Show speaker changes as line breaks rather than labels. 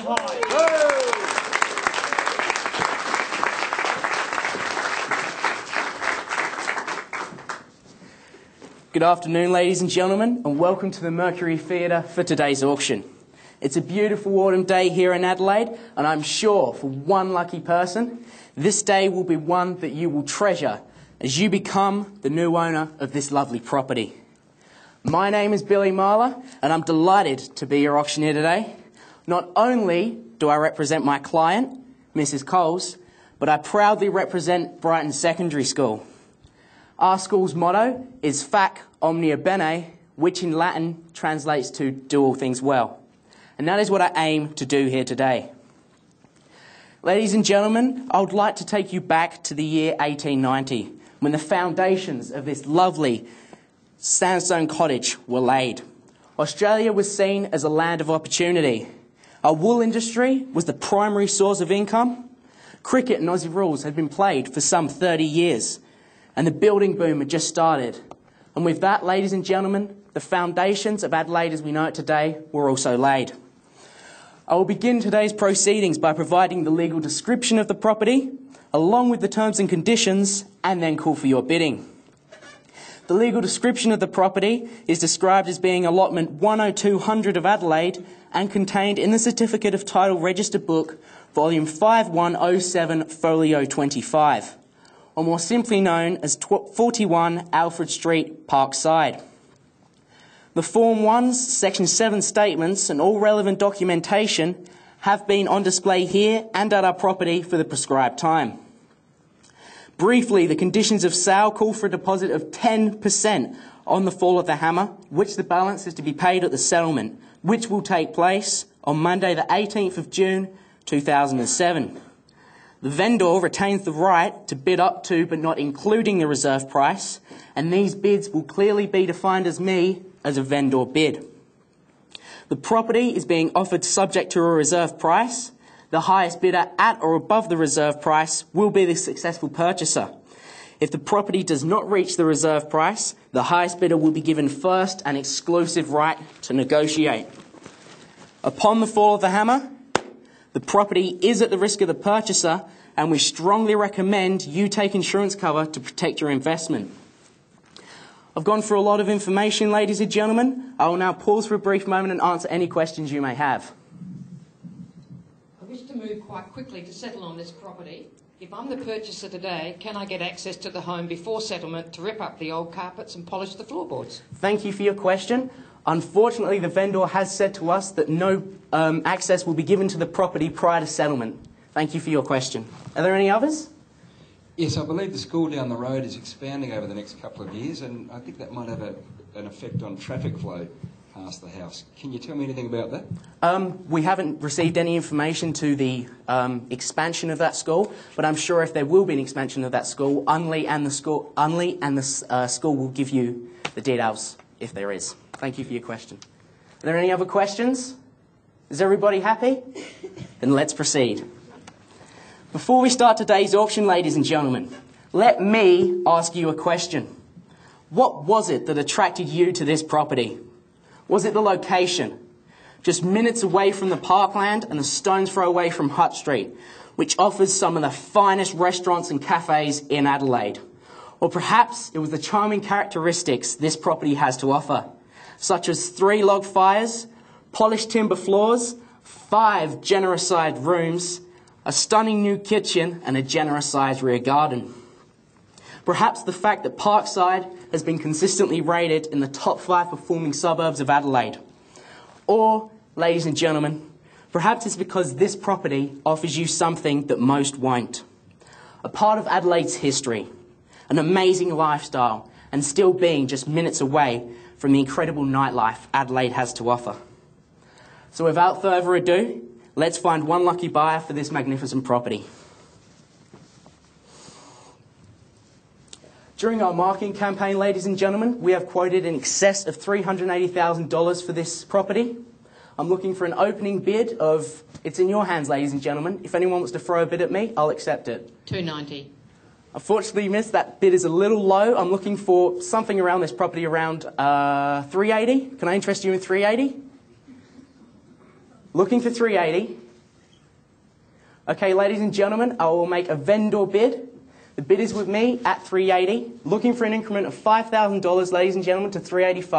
Good afternoon, ladies and gentlemen, and welcome to the Mercury Theatre for today's auction. It's a beautiful autumn day here in Adelaide, and I'm sure for one lucky person, this day will be one that you will treasure as you become the new owner of this lovely property. My name is Billy Marler, and I'm delighted to be your auctioneer today. Not only do I represent my client, Mrs. Coles, but I proudly represent Brighton Secondary School. Our school's motto is Fac Omnia Bene, which in Latin translates to do all things well. And that is what I aim to do here today. Ladies and gentlemen, I would like to take you back to the year 1890, when the foundations of this lovely sandstone cottage were laid. Australia was seen as a land of opportunity. Our wool industry was the primary source of income. Cricket and Aussie rules had been played for some 30 years. And the building boom had just started. And with that, ladies and gentlemen, the foundations of Adelaide as we know it today were also laid. I will begin today's proceedings by providing the legal description of the property, along with the terms and conditions, and then call for your bidding. The legal description of the property is described as being allotment 10200 of Adelaide and contained in the Certificate of Title Register Book, volume 5107, folio 25. Or more simply known as 41 Alfred Street, Parkside. The Form 1's Section 7 statements and all relevant documentation have been on display here and at our property for the prescribed time. Briefly, the conditions of sale call for a deposit of 10% on the fall of the hammer, which the balance is to be paid at the settlement, which will take place on Monday the 18th of June 2007. The vendor retains the right to bid up to but not including the reserve price, and these bids will clearly be defined as a vendor bid. The property is being offered subject to a reserve price. The highest bidder at or above the reserve price will be the successful purchaser. If the property does not reach the reserve price, the highest bidder will be given first and exclusive right to negotiate. Upon the fall of the hammer, the property is at the risk of the purchaser, and we strongly recommend you take insurance cover to protect your investment. I've gone through a lot of information, ladies and gentlemen. I will now pause for a brief moment and answer any questions you may have.
I wish to move quite quickly to settle on this property. If I'm the purchaser today, can I get access to the home before settlement to rip up the old carpets and polish the floorboards?
Thank you for your question. Unfortunately, the vendor has said to us that no access will be given to the property prior to settlement. Thank you for your question. Are there any others?
Yes, I believe the school down the road is expanding over the next couple of years, and I think that might have an effect on traffic flow past the house. Can you tell me anything about that?
We haven't received any information to the expansion of that school, but I'm sure if there will be an expansion of that school, Unley and the school will give you the details if there is. Thank you for your question. Are there any other questions? Is everybody happy? Then let's proceed. Before we start today's auction, ladies and gentlemen, let me ask you a question. What was it that attracted you to this property? Was it the location? Just minutes away from the parkland and a stone's throw away from Hutt Street, which offers some of the finest restaurants and cafes in Adelaide. Or perhaps it was the charming characteristics this property has to offer, such as 3 log fires, polished timber floors, 5 generous-sized rooms, a stunning new kitchen, and a generous-sized rear garden. Perhaps the fact that Parkside has been consistently rated in the top 5 performing suburbs of Adelaide. Or, ladies and gentlemen, perhaps it's because this property offers you something that most won't. A part of Adelaide's history, an amazing lifestyle, and still being just minutes away from the incredible nightlife Adelaide has to offer. So without further ado, let's find one lucky buyer for this magnificent property. During our marketing campaign, ladies and gentlemen, we have quoted in excess of $380,000 for this property. I'm looking for an opening bid of, it's in your hands, ladies and gentlemen. If anyone wants to throw a bid at me, I'll accept it.
$290.
Unfortunately, miss, that bid is a little low. I'm looking for something around this property around $380. Can I interest you in $380? Looking for $380. Okay, ladies and gentlemen, I will make a vendor bid. The bid is with me at $380, looking for an increment of $5,000, ladies and gentlemen, to $385.